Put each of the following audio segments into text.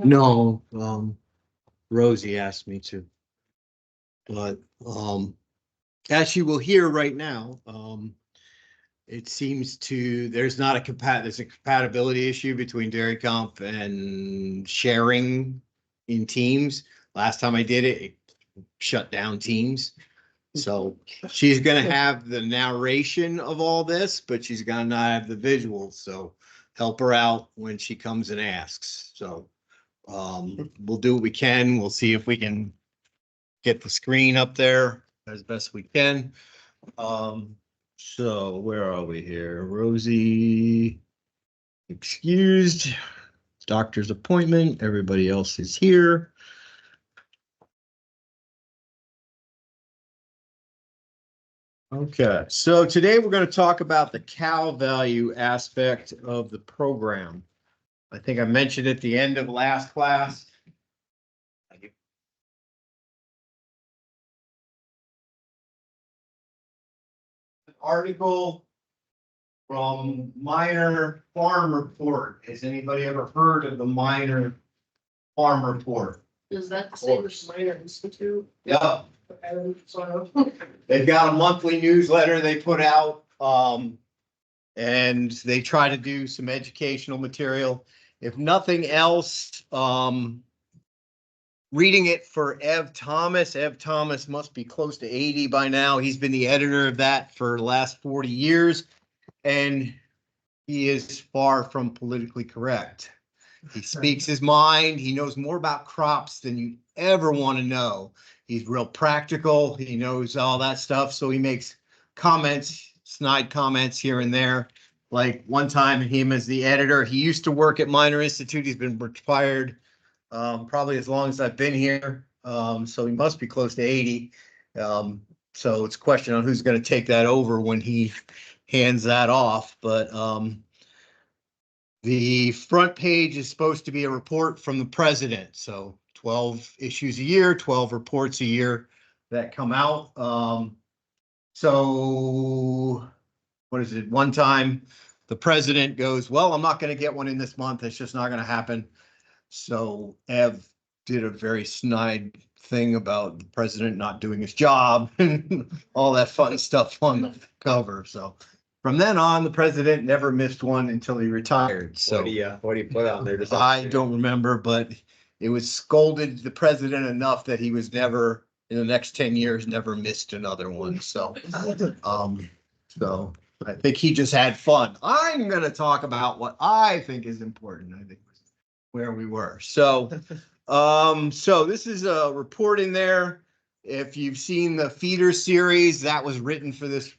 No, Rosie asked me to, but as you will hear right now, it seems there's not a there's a compatibility issue between Dairy Comp and sharing in Teams. Last time I did it, it shut down Teams. So she's gonna have the narration of all this, but she's gonna not have the visuals. So help her out when she comes and asks. So we'll do what we can. We'll see if we can get the screen up there as best we can. So where are we here? Rosie excused, doctor's appointment. Everybody else is here. Okay, so today we're going to talk about the cow value aspect of the program. I think I mentioned at the end of last class. Article from Minor Farm Report. Has anybody ever heard of the Minor Farm Report? Is that the same as Minor Institute? Yeah. They've got a monthly newsletter they put out, and they try to do some educational material. If nothing else, reading it for Ev Thomas. Ev Thomas must be close to 80 by now. He's been the editor of that for the last 40 years, and he is far from politically correct. He speaks his mind. He knows more about crops than you ever want to know. He's real practical. He knows all that stuff. So he makes comments, snide comments here and there. Like one time, him as the editor, he used to work at Minor Institute. He's been retired probably as long as I've been here. So he must be close to 80. So it's a question on who's going to take that over when he hands that off. But the front page is supposed to be a report from the president. So 12 issues a year, 12 reports a year that come out. So what is it? One time the president goes, well, I'm not going to get one in this month. It's just not going to happen. So Ev did a very snide thing about the president not doing his job and all that fun stuff on the cover. So from then on, the president never missed one until he retired. So what do you put on there? I don't remember, but it was scolded the president enough that he was never in the next 10 years never missed another one. So so I think he just had fun. I'm going to talk about what I think is important. I think where we were. So so this is a report in there. If you've seen the feeder series, that was written for this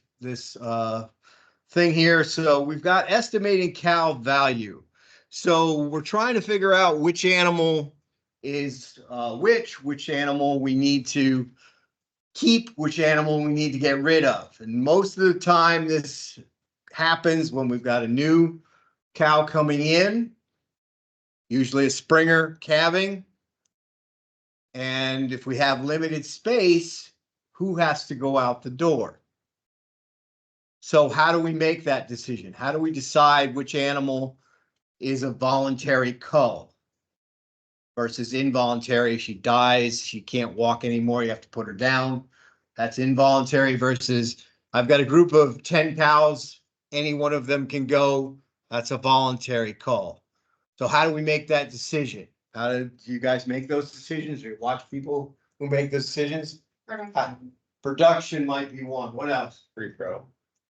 thing here. So we've got estimating cow value. So we're trying to figure out which animal is which animal we need to keep, which animal we need to get rid of. And most of the time this happens when we've got a new cow coming in, usually a Springer calving. And if we have limited space, who has to go out the door? So how do we make that decision? How do we decide which animal is a voluntary cull versus involuntary? She dies, she can't walk anymore, you have to put her down. That's involuntary versus I've got a group of 10 cows, any one of them can go. That's a voluntary cull. So how do we make that decision? How do you guys make those decisions? Or you watch people who make those decisions? Production might be one. What else? Repro.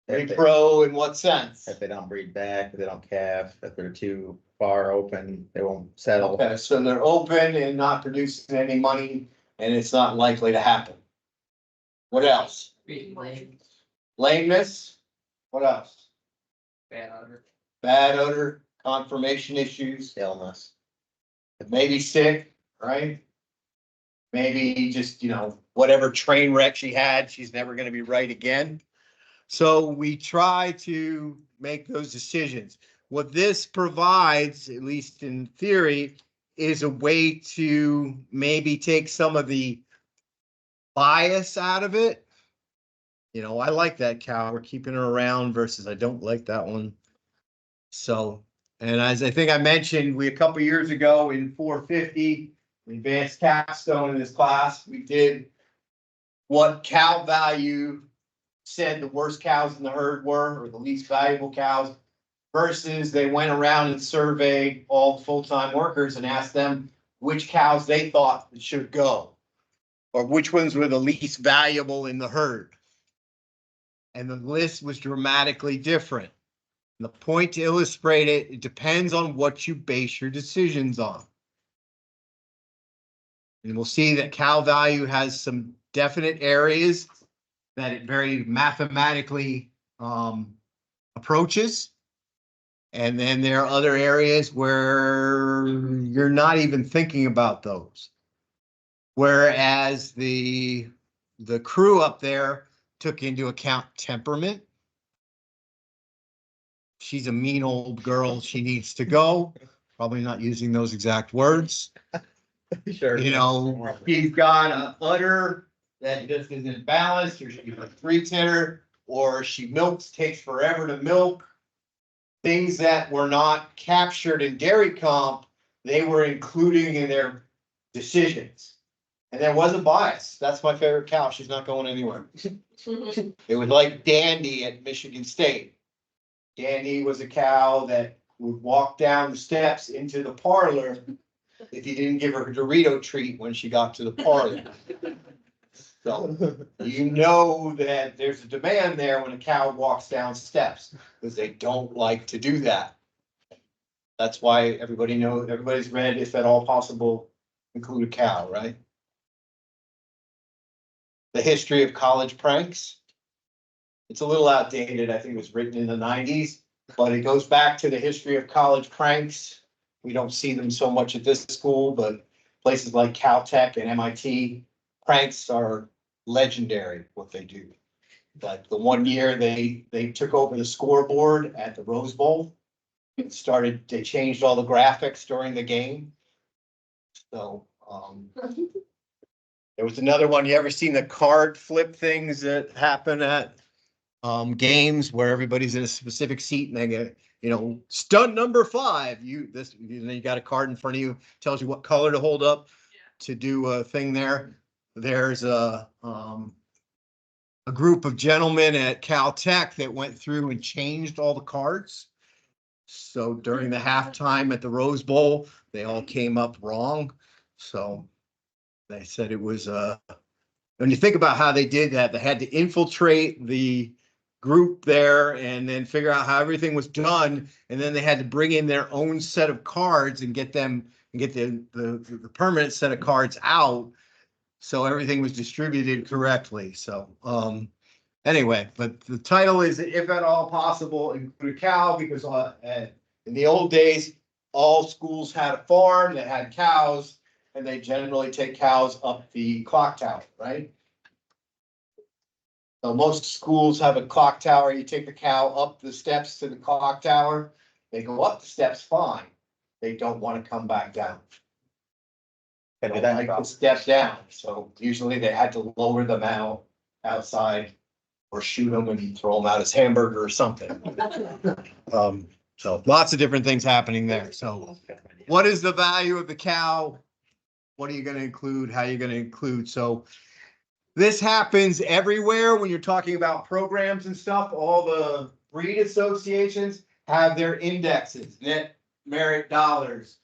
Repro in what sense? If they don't breed back, if they don't calf, if they're too far open, they won't settle. Okay, so they're open and not producing any money, and it's not likely to happen. What else? Lameness. What else? Bad odor. Bad odor, conformation issues, Illness. maybe sick, right? Maybe just, whatever train wreck she had, she's never going to be right again. So we try to make those decisions. What this provides, at least in theory, is a way to maybe take some of the bias out of it I like that cow. We're keeping her around versus I don't like that one. So, and as I think I mentioned, a couple years ago in 450, advanced capstone in this class, we did what cow value said the worst cows in the herd were, or the least valuable cows, versus they went around and surveyed all the full-time workers and asked them which cows they thought should go, or which ones were the least valuable in the herd. And the list was dramatically different. And the point to illustrate it, it depends on what you base your decisions on. And we'll see that cow value has some definite areas that it very mathematically approaches. And then there are other areas where you're not even thinking about those. Whereas the crew up there took into account temperament. She's a mean old girl. She needs to go. Probably not using those exact words. Sure. She's got an udder that just isn't balanced, or she's a 3-titter, or she takes forever to milk. Things that were not captured in dairy comp, they were including in their decisions. And there wasn't bias. That's my favorite cow. She's not going anywhere. It was like Dandy at Michigan State. Dandy was a cow that would walk down the steps into the parlor if you didn't give her a Dorito treat when she got to the parlor. So that there's a demand there when a cow walks down steps, because they don't like to do that. That's why everybody's read If at All Possible, Include a Cow, right? The history of college pranks. It's a little outdated. I think it was written in the 90s, but it goes back to the history of college pranks. We don't see them so much at this school, but places like Caltech and MIT, pranks are legendary what they do. Like the one year they took over the scoreboard at the Rose Bowl and they changed all the graphics during the game. So, there was another one. You ever seen the card flip things that happen at games where everybody's in a specific seat and they get, stunt number 5, you got a card in front of you, tells you what color to hold up to do a thing there. There's a group of gentlemen at Caltech that went through and changed all the cards. So during the halftime at the Rose Bowl, they all came up wrong. So they said it was when you think about how they did that, they had to infiltrate the group there and then figure out how everything was done. And then they had to bring in their own set of cards and get the permanent set of cards out. So everything was distributed correctly. So, anyway, but the title is If at All Possible, Include a Cow, because in the old days, all schools had a farm that had cows, and they generally take cows up the clock tower, right? So most schools have a clock tower. You take the cow up the steps to the clock tower. They go up the steps fine. They don't want to come back down. Can do They that. like to step down. So usually they had to lower them outside or shoot them and throw them out as hamburger or something. So lots of different things happening there. So what is the value of the cow? What are you going to include? How are you going to include? So this happens everywhere when you're talking about programs and stuff. All the breed associations have their indexes, net merit dollars,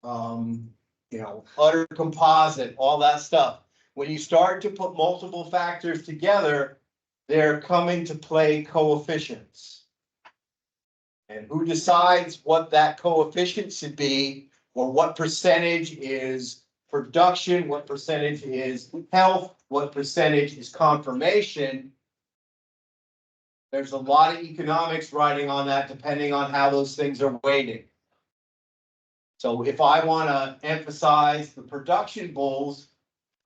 udder composite, all that stuff. When you start to put multiple factors together, they're coming to play coefficients. And who decides what that coefficient should be, or what percentage is production, what percentage is health, what percentage is confirmation? There's a lot of economics riding on that, depending on how those things are weighted. So if I want to emphasize the production bulls,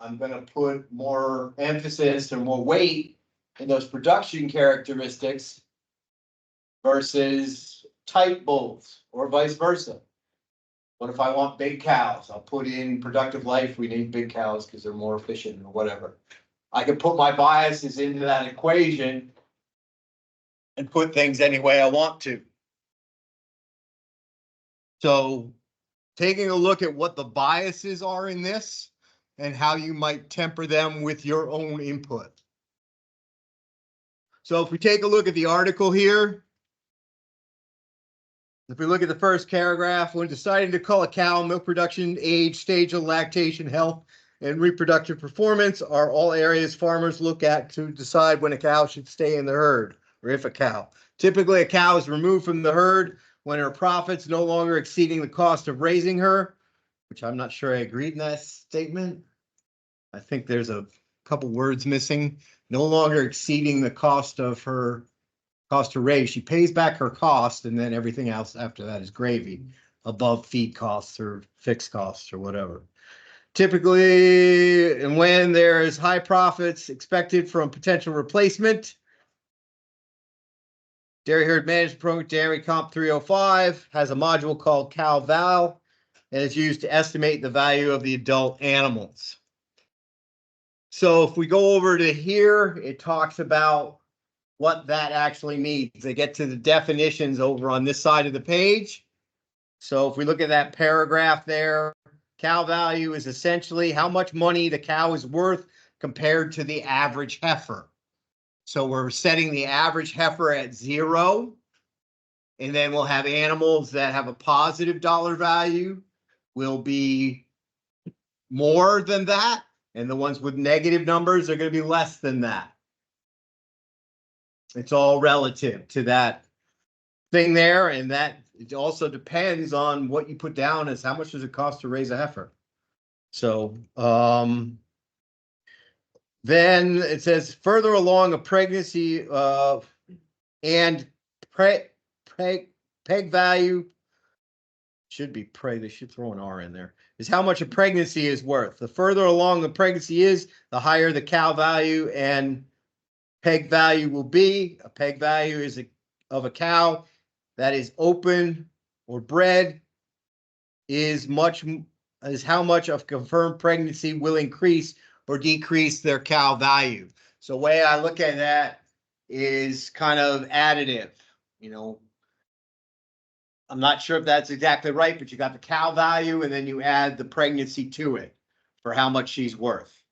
I'm going to put more emphasis or more weight in those production characteristics versus type bulls, or vice versa. What if I want big cows? I'll put in productive life. We need big cows because they're more efficient or whatever. I can put my biases into that equation and put things any way I want to. So taking a look at what the biases are in this and how you might temper them with your own input. So if we take a look at the article here, if we look at the first paragraph, when deciding to cull a cow, milk production, age, stage of lactation, health, and reproductive performance are all areas farmers look at to decide when a cow should stay in the herd, or if a cow. Typically, a cow is removed from the herd when her profits no longer exceeding the cost of raising her, which I'm not sure I agreed in that statement. I think there's a couple words missing. No longer exceeding the cost of her cost to raise. She pays back her cost, and then everything else after that is gravy, above feed costs or fixed costs or whatever. Typically, and when there is high profits expected from potential replacement, Dairy Herd Management Program, Dairy Comp 305, has a module called Cow Val, and it's used to estimate the value of the adult animals. So if we go over to here, it talks about what that actually means. They get to the definitions over on this side of the page. So if we look at that paragraph there, cow value is essentially how much money the cow is worth compared to the average heifer. So we're setting the average heifer at 0. And then we'll have animals that have a positive dollar value will be more than that. And the ones with negative numbers are going to be less than that. It's all relative to that thing there. And that it also depends on what you put down as how much does it cost to raise a heifer. So then it says further along a pregnancy and peg value should be preg. They should throw an R in there. Is how much a pregnancy is worth. The further along the pregnancy is, the higher the cow value and peg value will be. A peg value is of a cow that is open or bred is how much of confirmed pregnancy will increase or decrease their cow value. So the way I look at that is kind of additive. You know, I'm not sure if that's exactly right, but you got the cow value and then you add the pregnancy to it for how much she's worth,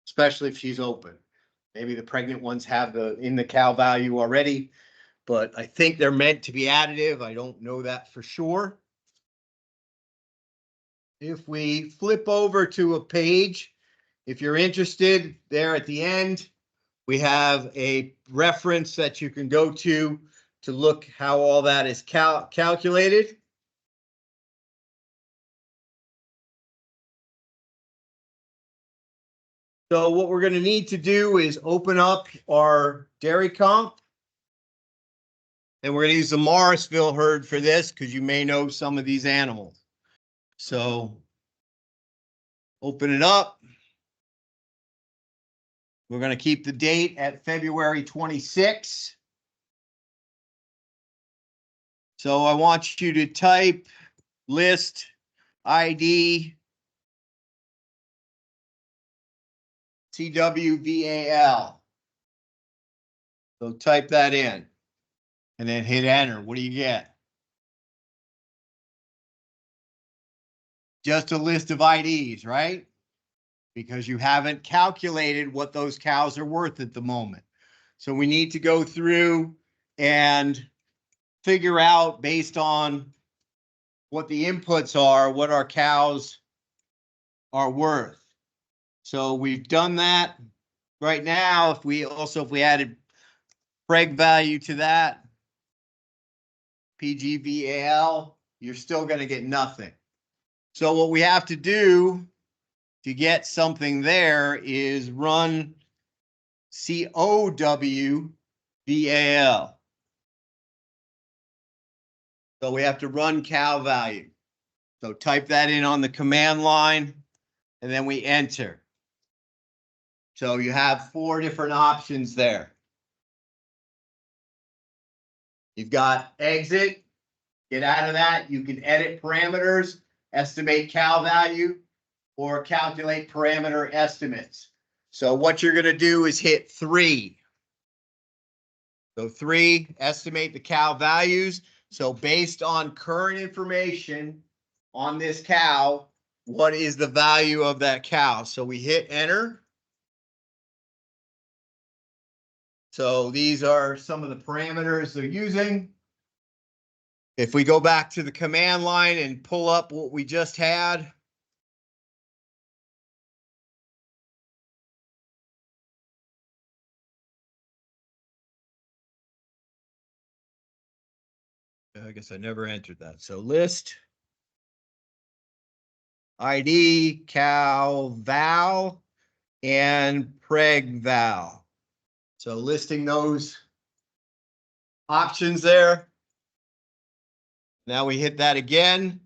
especially if she's open. Maybe the pregnant ones have in the cow value already, but I think they're meant to be additive. I don't know that for sure. If we flip over to a page, if you're interested, there at the end, we have a reference that you can go to look how all that is calculated. So what we're going to need to do is open up our dairy comp. And we're going to use the Morrisville herd for this because you may know some of these animals. So open it up. We're going to keep the date at February 26. So I want you to type list ID CWVAL. So type that in and then hit enter. What do you get? Just a list of IDs, right? Because you haven't calculated what those cows are worth at the moment. So we need to go through and figure out based on what the inputs are, what our cows are worth. So we've done that. Right now, if we added preg value to that, PGVAL, you're still going to get nothing. So what we have to do to get something there is run COWVAL. So we have to run cow value. So type that in on the command line and then we enter. So you have 4 different options there. You've got exit, get out of that. You can edit parameters, estimate cow value, or calculate parameter estimates. So what you're gonna do is hit 3. So 3, estimate the cow values. So based on current information on this cow, what is the value of that cow? So we hit enter. So these are some of the parameters they're using. If we go back to the command line and pull up what we just had. I guess I never entered that. So list ID, cow, val, and preg val. So listing those options there. Now we hit that again.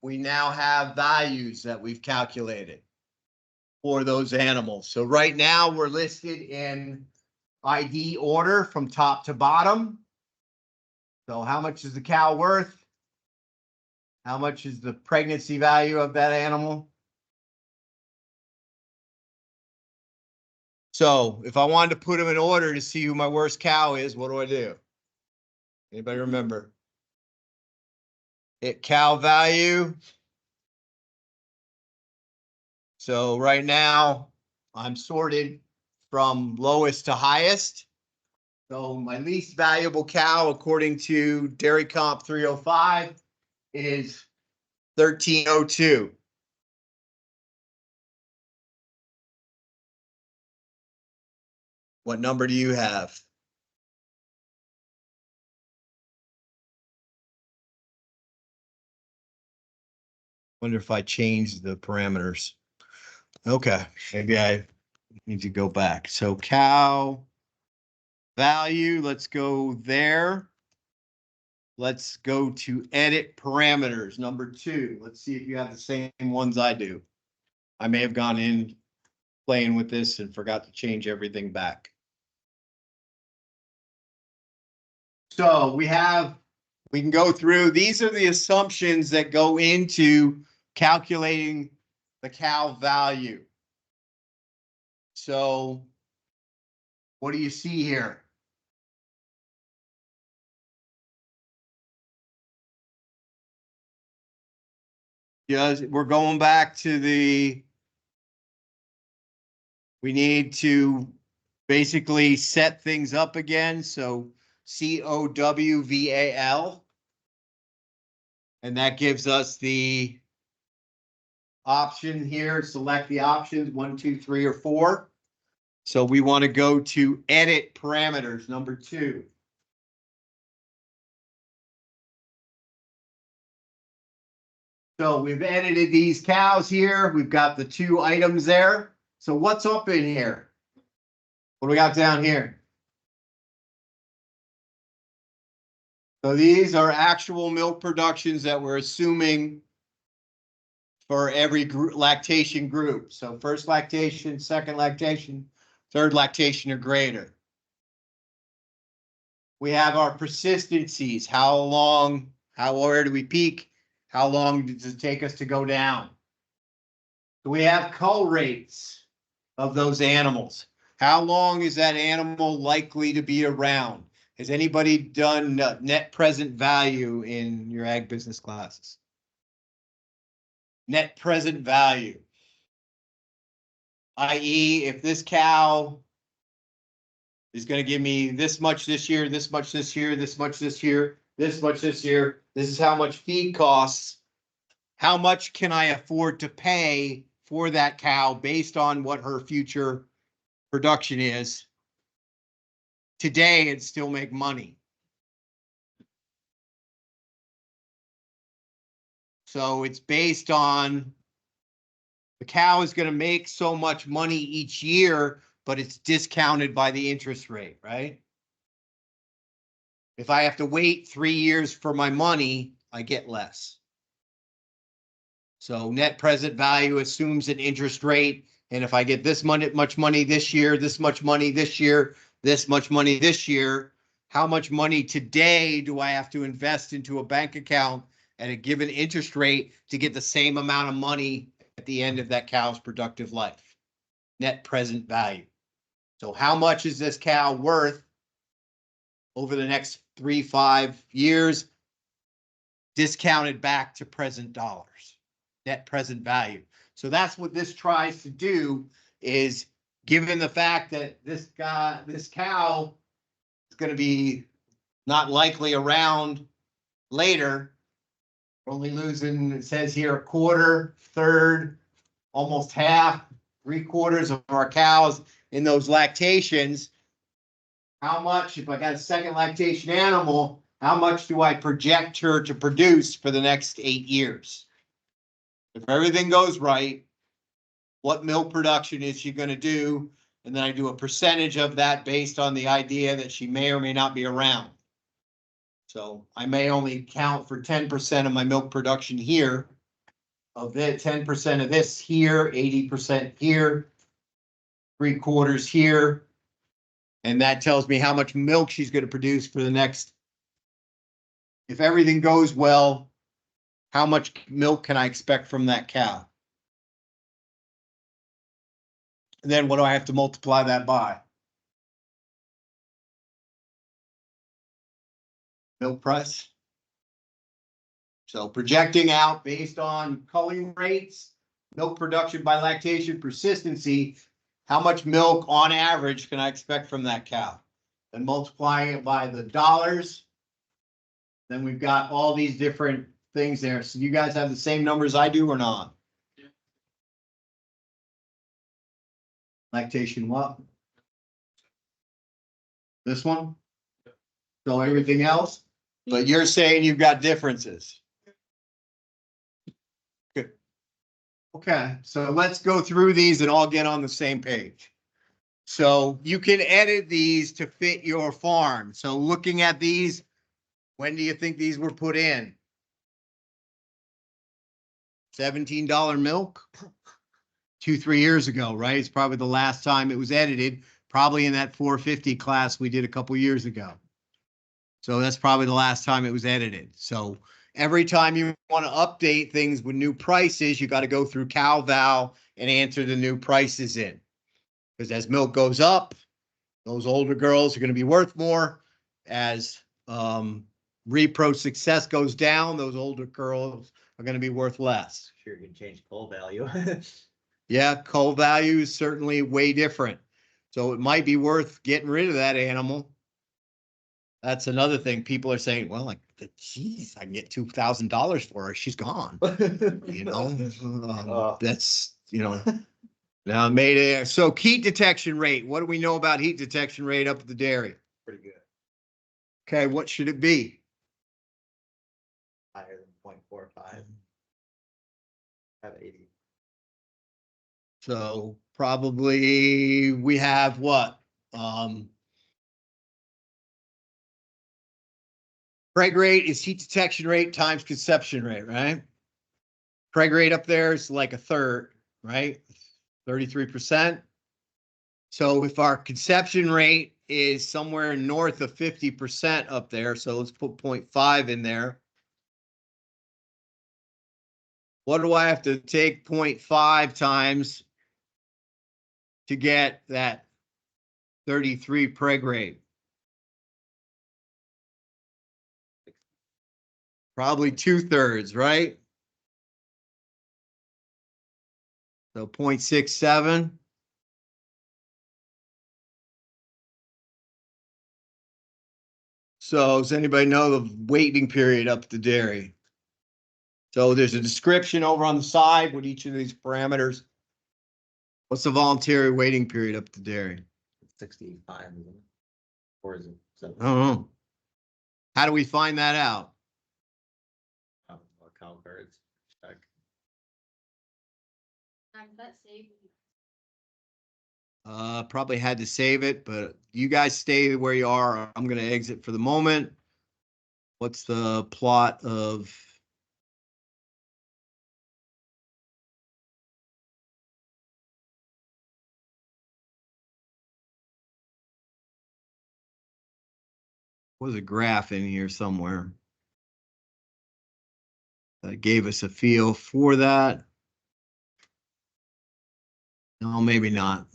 We now have values that we've calculated for those animals. So right now we're listed in ID order from top to bottom. So how much is the cow worth? How much is the pregnancy value of that animal? So if I wanted to put them in order to see who my worst cow is, what do I do? Anybody remember? Hit cow value. So right now I'm sorted from lowest to highest. So my least valuable cow, according to Dairy Comp 305, is 1302. What number do you have? Wonder if I changed the parameters. Okay, maybe I need to go back. So cow value, let's go there. Let's go to edit parameters, number 2. Let's see if you have the same ones I do. I may have gone in playing with this and forgot to change everything back. So we can go through, these are the assumptions that go into calculating the cow value. So what do you see here? Yes, we're going back to we need to basically set things up again. So COWVAL. And that gives us the option here. Select the options 1, 2, 3, or 4. So we want to go to edit parameters, number 2. So we've edited these cows here. We've got the 2 items there. So what's up in here? What do we got down here? So these are actual milk productions that we're assuming for every lactation group. So first lactation, second lactation, third lactation or greater. We have our persistencies. How long, where do we peak? How long does it take us to go down? So we have cull rates of those animals. How long is that animal likely to be around? Has anybody done net present value in your ag business classes? Net present value. I.e., if this cow is going to give me this much this year, this much this year, this much this year, this much this year, this is how much feed costs. How much can I afford to pay for that cow based on what her future production is today and still make money? So it's based on the cow is going to make so much money each year, but it's discounted by the interest rate, right? If I have to wait 3 years for my money, I get less. So net present value assumes an interest rate. And if I get this much money this year, this much money this year, this much money this year, how much money today do I have to invest into a bank account at a given interest rate to get the same amount of money at the end of that cow's productive life? net present value. So how much is this cow worth over the next 3-5 years, discounted back to present dollars, net present value. So that's what this tries to do, is given the fact that this cow is going to be not likely around later, only losing, it says here, a quarter, third, almost half, 3/4 of our cows in those lactations. How much, if I got a second lactation animal, how much do I project her to produce for the next 8 years? If everything goes right, what milk production is she going to do? And then I do a percentage of that based on the idea that she may or may not be around. So I may only count for 10% of my milk production here, of that 10% of this here, 80% here, 3/4 here. And that tells me how much milk she's going to produce for the next, if everything goes well, how much milk can I expect from that cow? And then what do I have to multiply that by? Milk price. So projecting out based on culling rates, milk production by lactation persistency, how much milk on average can I expect from that cow? And multiplying it by the dollars. Then we've got all these different things there. So you guys have the same numbers I do or not? Yeah. Lactation what? This one? So everything else? But you're saying you've got differences. Good. Okay, so let's go through these and all get on the same page. So you can edit these to fit your farm. So looking at these, when do you think these were put in? $17 milk? 2-3 years ago, right? It's probably the last time it was edited, probably in that 450 class we did a couple years ago. So that's probably the last time it was edited. So every time you want to update things with new prices, you got to go through CalVal and enter the new prices in. Because as milk goes up, those older girls are going to be worth more. As repro success goes down, those older girls are going to be worth less. Sure, you can change coal value. Yeah, coal value is certainly way different. So it might be worth getting rid of that animal. That's another thing. People are saying, well, like, geez, I can get $2,000 for her. She's gone. You know, that's, you know, now made it. So heat detection rate. What do we know about heat detection rate up at the dairy? Pretty good. Okay, what should it be? Higher than 0.45. Have 80. So probably we have what? Preg rate is heat detection rate times conception rate, right? Preg rate up there is like a third, right? 33%. So if our conception rate is somewhere north of 50% up there, so let's put 0.5 in there. What do I have to take 0.5 times to get that 33 preg rate? Probably 2/3, right? So 0.67. So does anybody know the waiting period up the dairy? So there's a description over on the side with each of these parameters. What's the voluntary waiting period up the dairy? 65, isn't it? Or is it? I don't know. How do we find that out? Cow cards. Check. Probably had to save it, but you guys stay where you are. I'm going to exit for the moment. What's the plot of? Was a graph in here somewhere that gave us a feel for that. No, maybe not.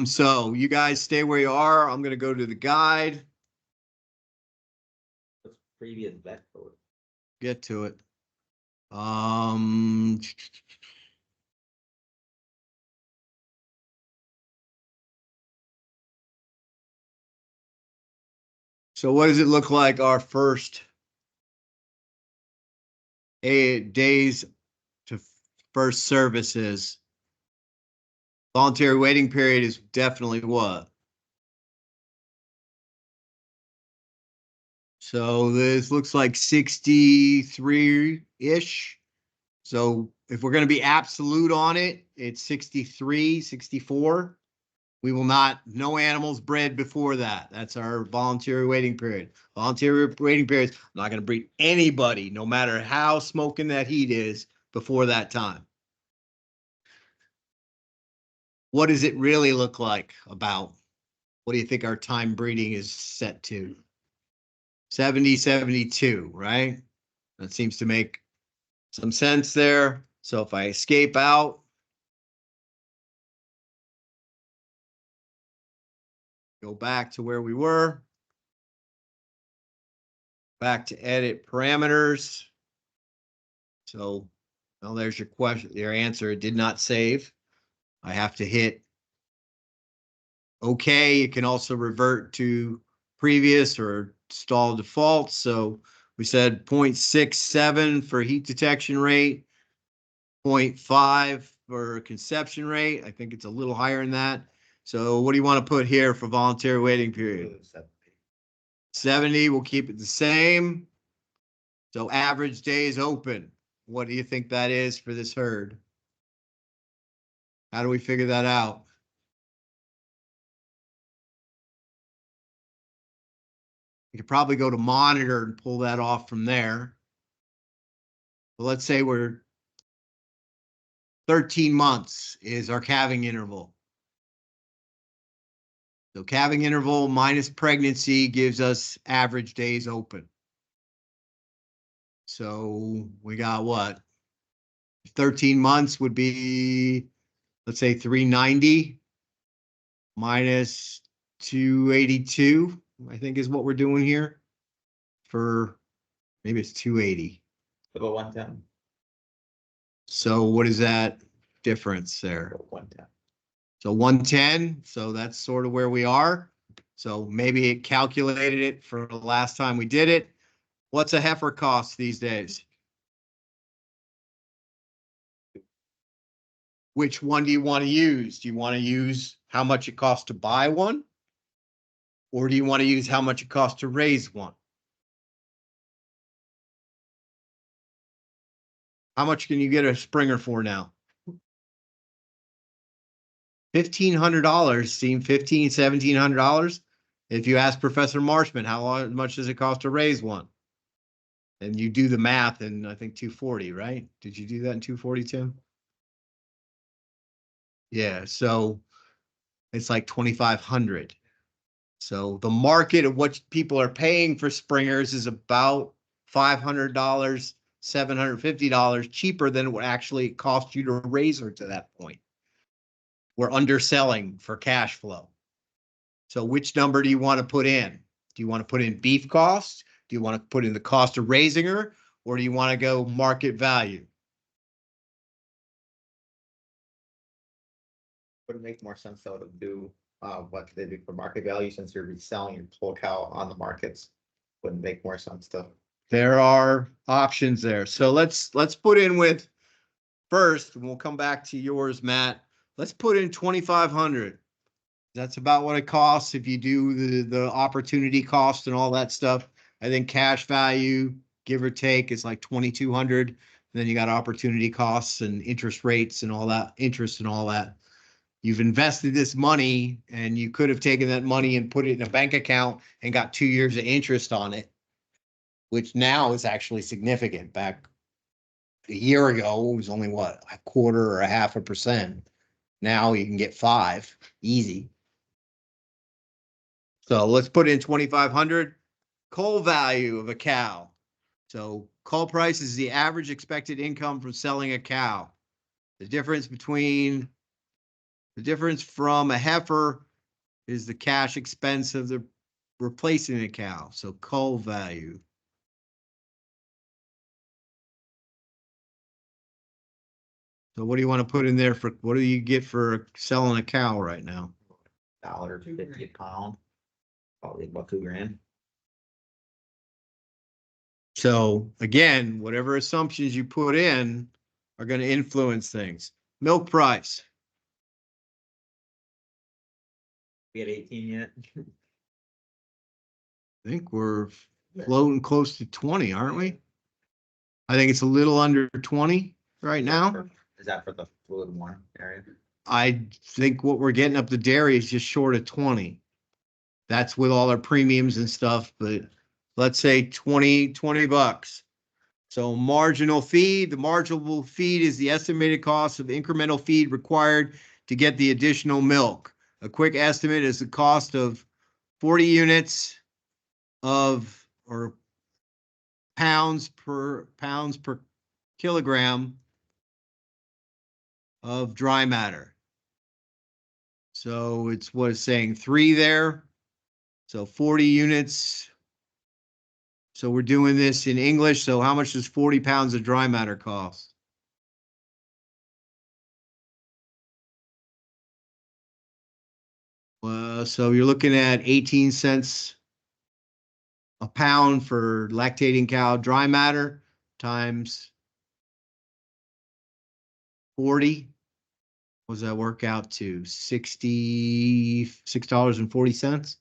So you guys stay where you are. I'm gonna go to the guide, What's previous vet code? get to it. Um, so what does it look like our first 8 days to first services? Voluntary waiting period is definitely what? So this looks like 63-ish. So if we're going to be absolute on it, it's 63, 64. We will not, no animals bred before that. That's our voluntary waiting period. Voluntary waiting period, I'm not going to breed anybody, no matter how smoking that heat is, before that time. What does it really look like about? What do you think our time breeding is set to? 70, 72, right? That seems to make some sense there. So if I escape out, go back to where we were, back to edit parameters. So, well, there's your question, your answer. It did not save. I have to hit OK. You can also revert to previous or stall default. So we said 0.67 for heat detection rate, 0.5 for conception rate. I think it's a little higher than that. So what do you want to put here for voluntary waiting period? 70, we'll keep it the same. So average days open. What do you think that is for this herd? How do we figure that out? You could probably go to monitor and pull that off from there. But let's say we're 13 months is our calving interval. So calving interval minus pregnancy gives us average days open. So we got what? 13 months would be, let's say 390 minus 282, I think is what we're doing here for, maybe it's 280. About 110. So what is that difference there? About 110. So 110. So that's sort of where we are. So maybe it calculated it for the last time we did it. What's a heifer cost these days? Which one do you want to use? Do you want to use how much it costs to buy one? Or do you want to use how much it costs to raise one? How much can you get a Springer for now? $1,500, seem $1,700. If you ask Professor Marshman, how much does it cost to raise one? And you do the math in, I think, 240, right? Did you do that in 240, Tim? Yeah, so it's like 2,500. So the market of what people are paying for Springers is about $500, $750 cheaper than it would actually cost you to raise her to that point. We're underselling for cash flow. So which number do you want to put in? Do you want to put in beef cost? Do you want to put in the cost of raising her? Or do you want to go market value? Would it make more sense though to do what they do for market value since you're reselling your whole cow on the markets? Wouldn't make more sense to. There are options there. So let's put in with first, and we'll come back to yours, Matt. Let's put in 2,500. That's about what it costs if you do the opportunity cost and all that stuff. I think cash value, give or take, is like 2,200. And then you got opportunity costs and interest rates and all that, interest and all that. You've invested this money and you could have taken that money and put it in a bank account and got 2 years of interest on it, which now is actually significant. Back a year ago, it was only what, a quarter or a 0.5%. Now you can get 5 easy. So let's put in 2,500. Cull value of a cow. So cull price is the average expected income from selling a cow. The difference between The difference from a heifer is the cash expense of the replacing a cow. So cull value. So what do you want to put in there for, what do you get for selling a cow right now? $1.50 a pound, probably about $2,000. So again, whatever assumptions you put in are going to influence things. Milk price. We had 18 yet? I think we're floating close to 20, aren't we? I think it's a little under 20 right now. Is that for the fluid one area? I think what we're getting up the dairy is just short of 20. That's with all our premiums and stuff, but let's say 20 bucks. So marginal feed, the marginal feed is the estimated cost of incremental feed required to get the additional milk. A quick estimate is the cost of 40 units of, or pounds per kilogram of dry matter. So it's what it's saying, 3 there. So 40 units. So we're doing this in English. So how much does 40 pounds of dry matter cost? So you're looking at 18 cents a pound for lactating cow dry matter times 40. What does that work out to? $66.40.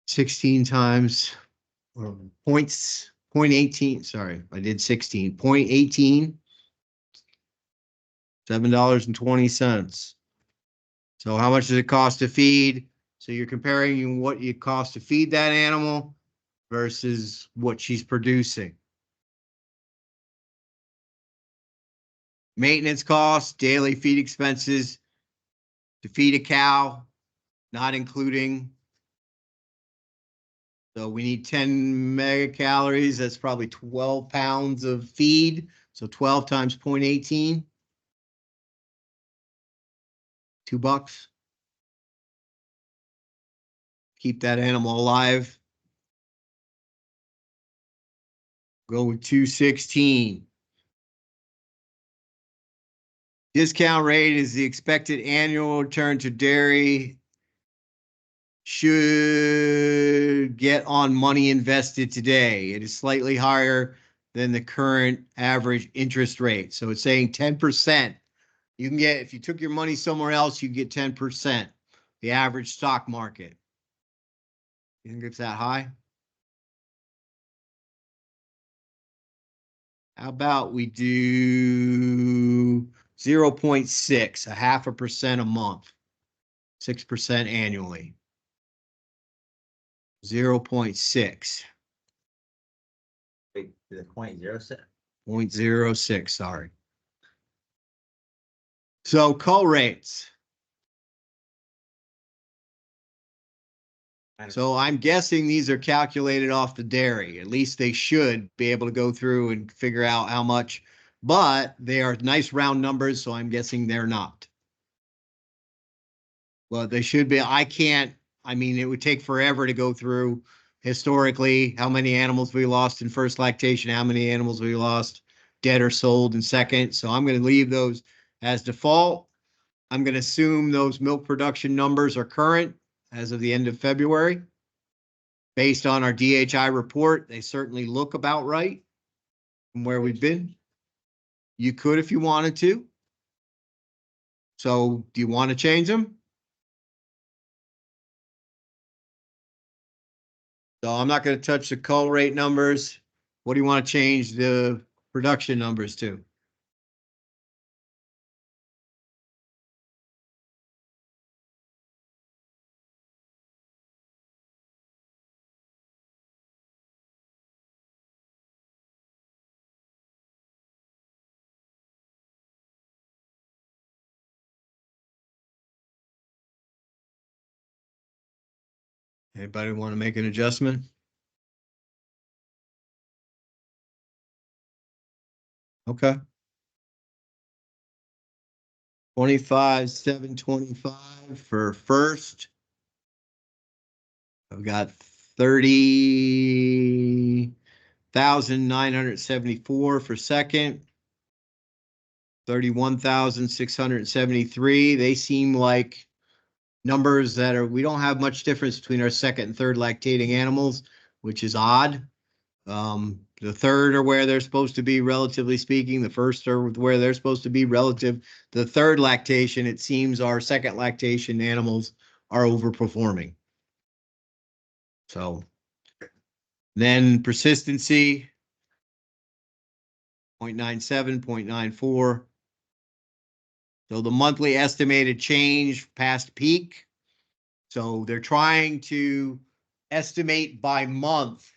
16 times or points, 0.18. Sorry, I did 16. 0.18. $7.20. So how much does it cost to feed? So you're comparing what it costs to feed that animal versus what she's producing. Maintenance costs, daily feed expenses to feed a cow, not including. So we need 10 megacalories. That's probably 12 pounds of feed. So 12 times 0.18. $2. Keep that animal alive. Go with 216. Discount rate is the expected annual return to dairy should get on money invested today. It is slightly higher than the current average interest rate. So it's saying 10%. You can get, if you took your money somewhere else, you get 10%. The average stock market. You think it's that high? How about we do 0.6, a 0.5% a month, 6% annually. 0.6. Wait, is it 0.06? 0.06, sorry. So cull rates. So I'm guessing these are calculated off the dairy. At least they should be able to go through and figure out how much, but they are nice round numbers, so I'm guessing they're not. Well, they should be. I mean, it would take forever to go through historically how many animals we lost in first lactation, how many animals we lost dead or sold in second. So I'm going to leave those as default. I'm going to assume those milk production numbers are current as of the end of February. Based on our DHI report, they certainly look about right from where we've been. You could if you wanted to. So do you want to change them? So I'm not going to touch the cull rate numbers. What do you want to change the production numbers to? Anybody want to make an adjustment? Okay. 25,725 for first. I've got 30,974 for second. 31,673. They seem like numbers that are, we don't have much difference between our second and third lactating animals, which is odd. The third are where they're supposed to be, relatively speaking. The first are where they're supposed to be relative. The third lactation, it seems our second lactation animals are overperforming. So then persistency, 0.97, 0.94. So the monthly estimated change past peak. So they're trying to estimate by month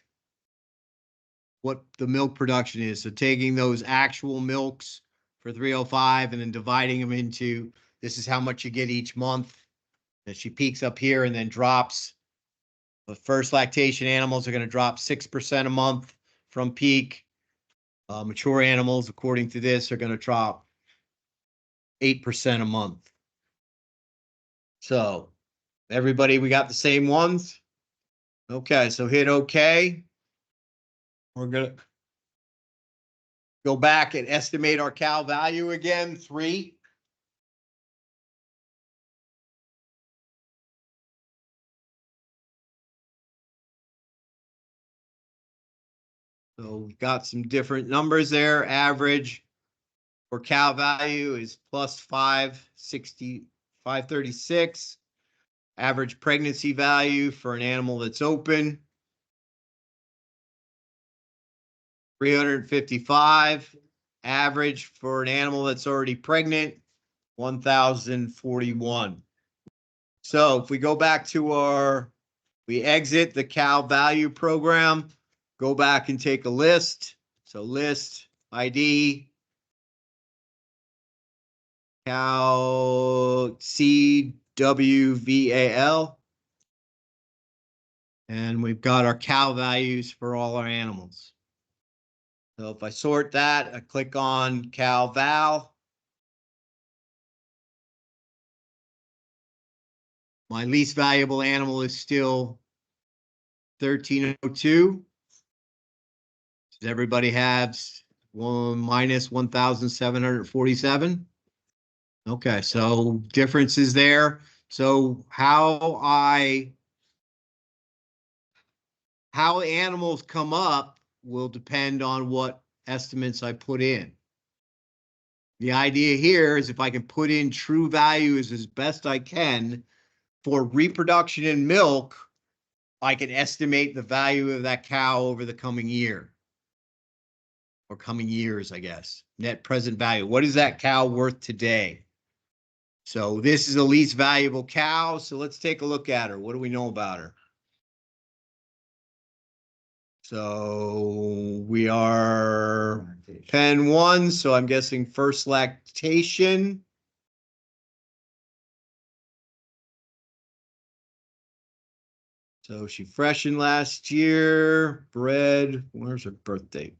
what the milk production is. So taking those actual milks for 305 and then dividing them into, this is how much you get each month. And she peaks up here and then drops. The first lactation animals are going to drop 6% a month from peak. Mature animals, according to this, are going to drop 8% a month. So everybody, we got the same ones. Okay, so hit OK. We're going to go back and estimate our cow value again, 3. So we've got some different numbers there. Average for cow value is plus 560, 536. Average pregnancy value for an animal that's open, 355. Average for an animal that's already pregnant, 1,041. So if we go back to we exit the cow value program, go back and take a list. So list ID, cow CWVAL. And we've got our cow values for all our animals. So if I sort that, I click on cow val. My least valuable animal is still 1302. Does everybody have minus 1,747? Okay, so differences there. So how animals come up will depend on what estimates I put in. The idea here is if I can put in true values as best I can for reproduction in milk, I can estimate the value of that cow over the coming year. Or coming years, I guess. Net present value. What is that cow worth today? So this is the least valuable cow. So let's take a look at her. What do we know about her? So we are pen 1. So I'm guessing first lactation. So she freshened last year, bred, where's her birthday?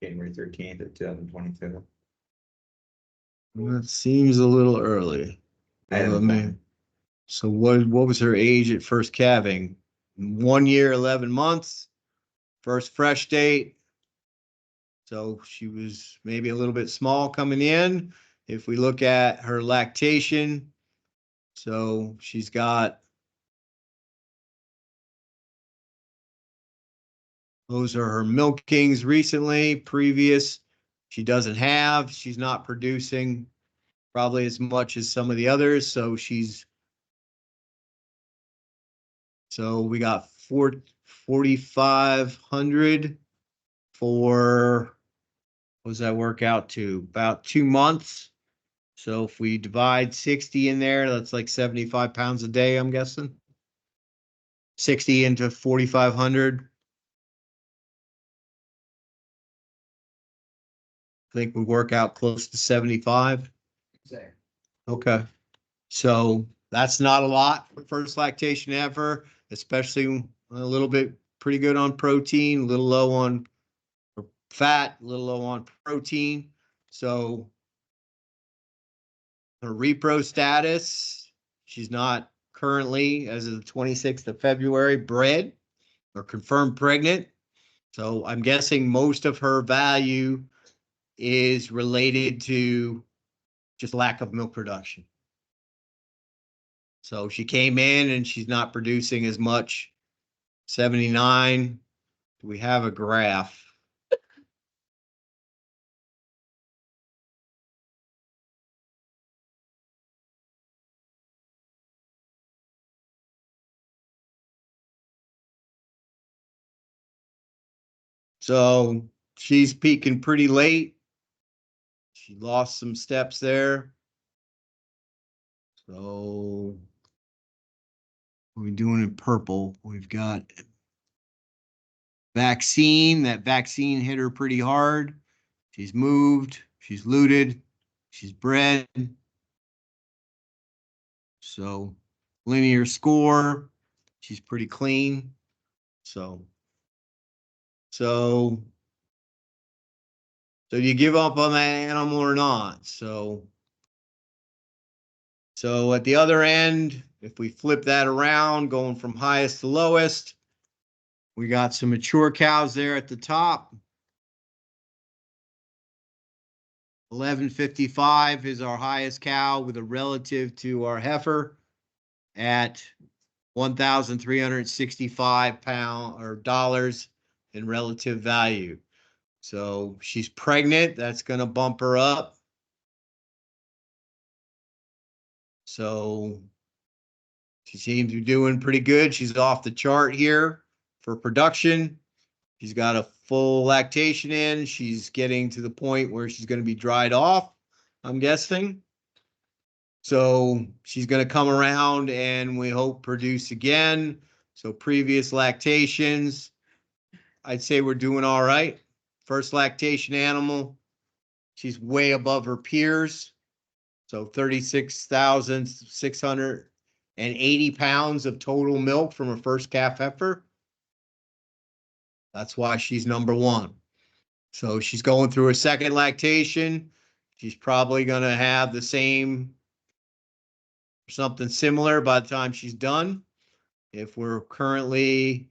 January 13th of 2022. That seems a little early. So what was her age at first calving? 1 year, 11 months, first fresh date. So she was maybe a little bit small coming in. If we look at her lactation, so she's got, those are her milkings recently, previous. She's not producing probably as much as some of the others. So we got 4,500 for, what does that work out to? About 2 months. So if we divide 60 in there, that's like 75 pounds a day, I'm guessing. 60 into 4,500. I think we work out close to 75. Okay. So that's not a lot for first lactation ever, especially a little bit pretty good on protein, a little low on, or fat, a little low on protein. So her repro status, she's not currently, as of the 26th of February, bred or confirmed pregnant. So I'm guessing most of her value is related to just lack of milk production. So she came in and she's not producing as much. 79. Do we have a graph? So she's peaking pretty late. She lost some steps there. So what are we doing in purple? We've got vaccine. That vaccine hit her pretty hard. She's moved. She's looted. She's bred. So linear score. She's pretty clean. So do you give up on that animal or not? So at the other end, if we flip that around, going from highest to lowest, we got some mature cows there at the top. 1155 is our highest cow with a relative to our heifer at 1,365 pound or dollars in relative value. So she's pregnant. That's going to bump her up. So she seems to be doing pretty good. She's off the chart here for production. She's got a full lactation in. She's getting to the point where she's going to be dried off, I'm guessing. So she's going to come around and we hope produce again. So previous lactations, I'd say we're doing all right. First lactation animal, she's way above her peers. So 36,680 pounds of total milk from her first calf heifer. That's why she's number one. So she's going through her second lactation. She's probably going to have the same, something similar by the time she's done. If we're currently,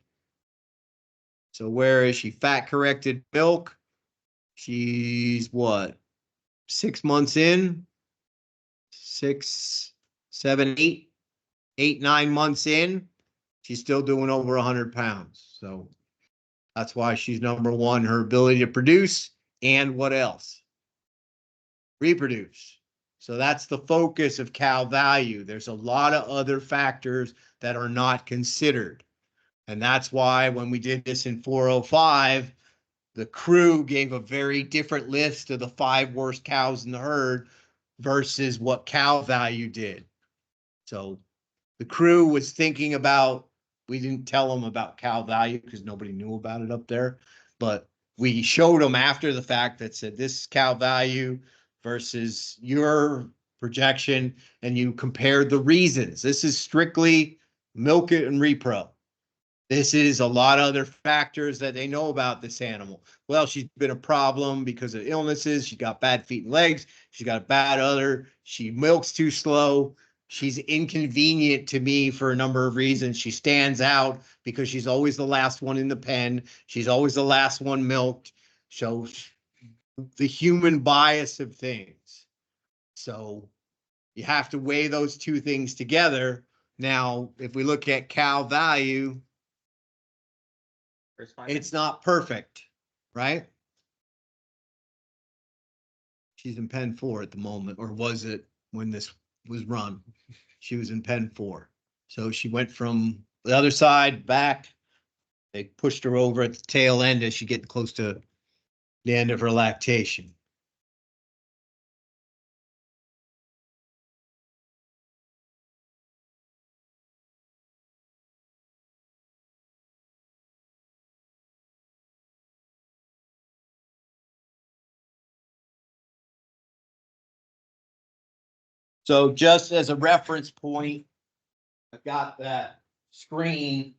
so where is she? Fat corrected milk. She's what? 6 months in, 6, 7, 8, 9 months in. She's still doing over 100 pounds. So that's why she's number one, her ability to produce and what else? Reproduce. So that's the focus of cow value. There's a lot of other factors that are not considered. And that's why when we did this in 405, the crew gave a very different list of the 5 worst cows in the herd versus what cow value did. So the crew was thinking about, we didn't tell them about cow value because nobody knew about it up there, but we showed them after the fact that said this is cow value versus your projection, and you compared the reasons. This is strictly milk it and repro. This is a lot of other factors that they know about this animal. Well, she's been a problem because of illnesses. She got bad feet and legs. She's got a bad udder. She milks too slow. She's inconvenient to me for a number of reasons. She stands out because she's always the last one in the pen. She's always the last one milked. So the human bias of things. So you have to weigh those two things together. Now, if we look at cow value, it's not perfect, right? She's in pen 4 at the moment, or was it when this was run? She was in pen 4. So she went from the other side back. They pushed her over at the tail end as she get close to the end of her lactation. So just as a reference point, I've got that screen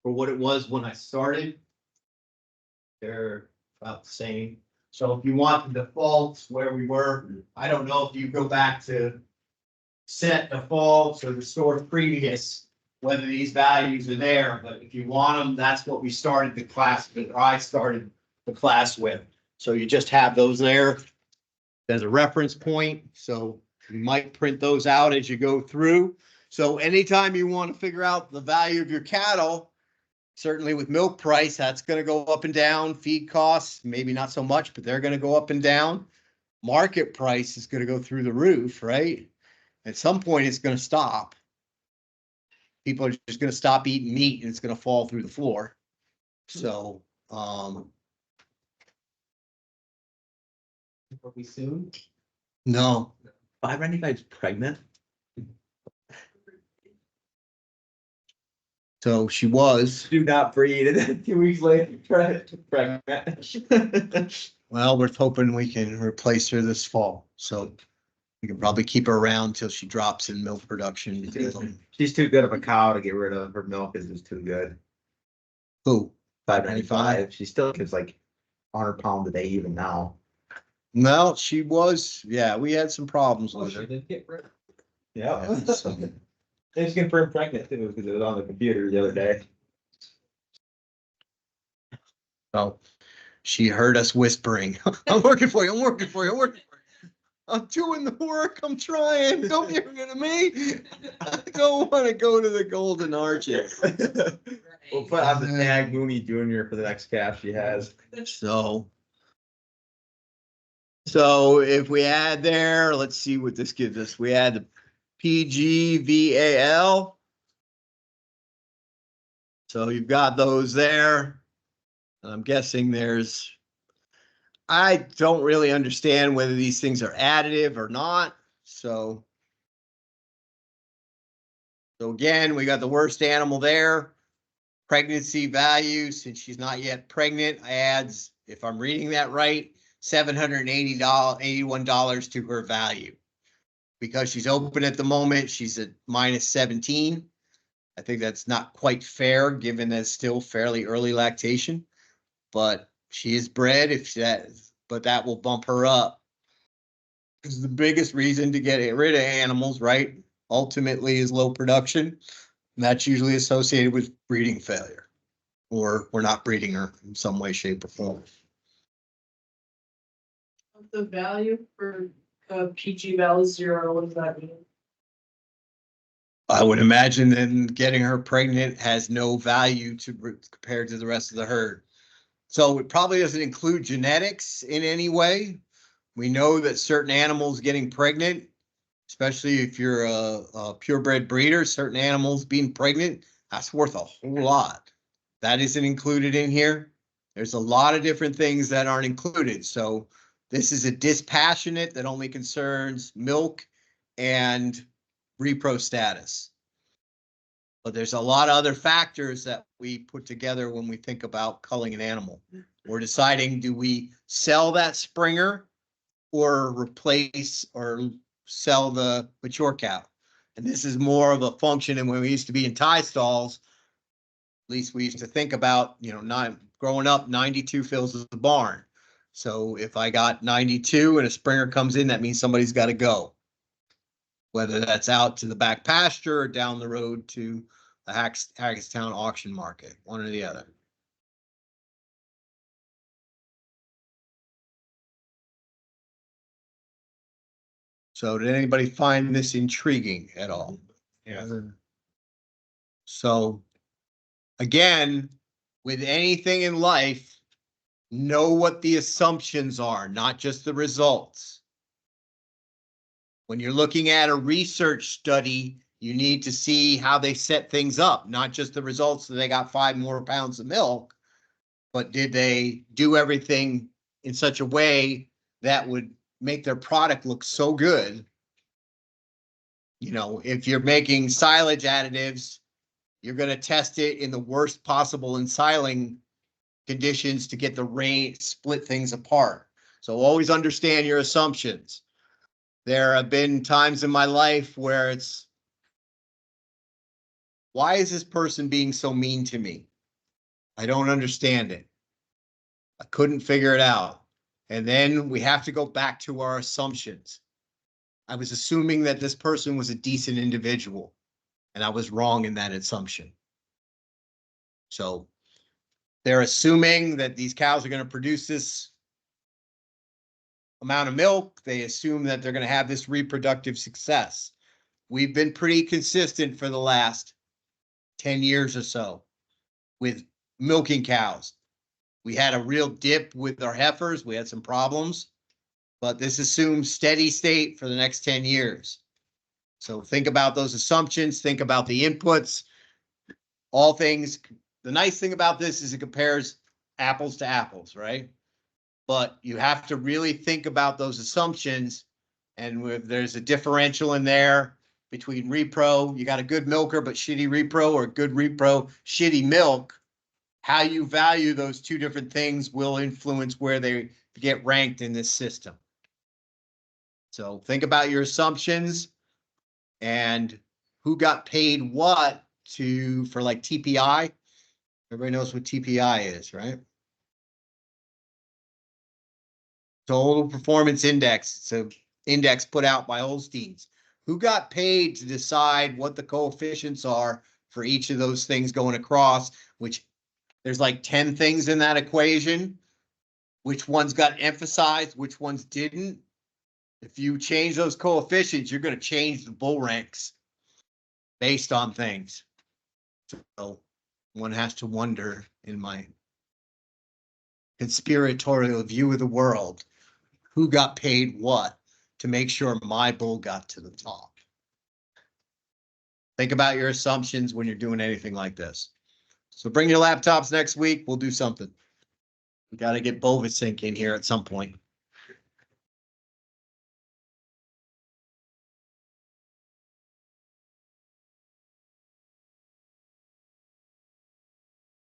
for what it was when I started. There about the same. So if you want the defaults where we were, I don't know if you go back to set defaults or restore previous, whether these values are there, but if you want them, that's what we started the class with, or I started the class with. So you just have those there as a reference point, so you might print those out as you go through. So anytime you want to figure out the value of your cattle, certainly with milk price, that's going to go up and down. Feed costs, maybe not so much, but they're going to go up and down. Market price is going to go through the roof, right? At some point, it's going to stop. People are just going to stop eating meat and it's going to fall through the floor. So, Are we soon? no, 595's pregnant? so she was. Do not breed, and then 2 weeks later, pregnant. Well, we're hoping we can replace her this fall, so we can probably keep her around till she drops in milk production. She's too good of a cow to get rid of. Her milk is just too good. Who? 595. She still gives like 100 pounds a day even now. No, she was, yeah, we had some problems with her. did get rid. Yeah, Yeah. so- They just confirmed pregnant too, because it was on the computer the other day. So she heard us whispering, I'm working for you, I'm working for you, I'm working for you. I'm doing the work, I'm trying, don't get rid of me. I don't want to go to the Golden Arches. We'll put on the tag Mooney Junior for the next calf she has. So if we add there, let's see what this gives us. We add the PGVAL. So you've got those there. I'm guessing I don't really understand whether these things are additive or not. So again, we got the worst animal there. Pregnancy value, since she's not yet pregnant, adds, if I'm reading that right, $781 to her value. Because she's open at the moment, she's at minus 17. I think that's not quite fair, given that it's still fairly early lactation. But she is bred, but that will bump her up. Because the biggest reason to get rid of animals, right, ultimately is low production. And that's usually associated with breeding failure, or we're not breeding her in some way, shape, or form. The value for PG val is 0, what does that mean? I would imagine then getting her pregnant has no value compared to the rest of the herd. So it probably doesn't include genetics in any way. We know that certain animals getting pregnant, especially if you're a purebred breeder, certain animals being pregnant, that's worth a whole lot. That isn't included in here. There's a lot of different things that aren't included. So this is a dispassionate that only concerns milk and repro status. But there's a lot of other factors that we put together when we think about culling an animal. We're deciding, do we sell that Springer or replace or sell the mature cow? And this is more of a function. And when we used to be in tie stalls, at least we used to think about, not growing up, 92 fills the barn. So if I got 92 and a Springer comes in, that means somebody's got to go. Whether that's out to the back pasture or down the road to the Hagerstown auction market, one or the other. So did anybody find this intriguing at all? Yeah. So again, with anything in life, know what the assumptions are, not just the results. When you're looking at a research study, you need to see how they set things up, not just the results that they got 5 more pounds of milk, but did they do everything in such a way that would make their product look so good? If you're making silage additives, you're going to test it in the worst possible ensiling conditions to get the rain, split things apart. So always understand your assumptions. There have been times in my life where why is this person being so mean to me? I don't understand it. I couldn't figure it out. And then we have to go back to our assumptions. I was assuming that this person was a decent individual, and I was wrong in that assumption. So they're assuming that these cows are going to produce this amount of milk. They assume that they're going to have this reproductive success. We've been pretty consistent for the last 10 years or so with milking cows. We had a real dip with our heifers. We had some problems, but this assumes steady state for the next 10 years. So think about those assumptions, think about the inputs, all things. The nice thing about this is it compares apples to apples, right? But you have to really think about those assumptions. And if there's a differential in there between repro, you got a good milker, but shitty repro, or good repro, shitty milk, how you value those two different things will influence where they get ranked in this system. So think about your assumptions and who got paid what for like TPI. Everybody knows what TPI is, right? Total Performance Index. It's an index put out by Holstein's. Who got paid to decide what the coefficients are for each of those things going across, which there's like 10 things in that equation. Which ones got emphasized, which ones didn't. If you change those coefficients, you're going to change the bull ranks based on things. So one has to wonder, in my conspiratorial view of the world, who got paid what to make sure my bull got to the top. Think about your assumptions when you're doing anything like this. So bring your laptops next week. We'll do something. We got to get Bovisync in here at some point.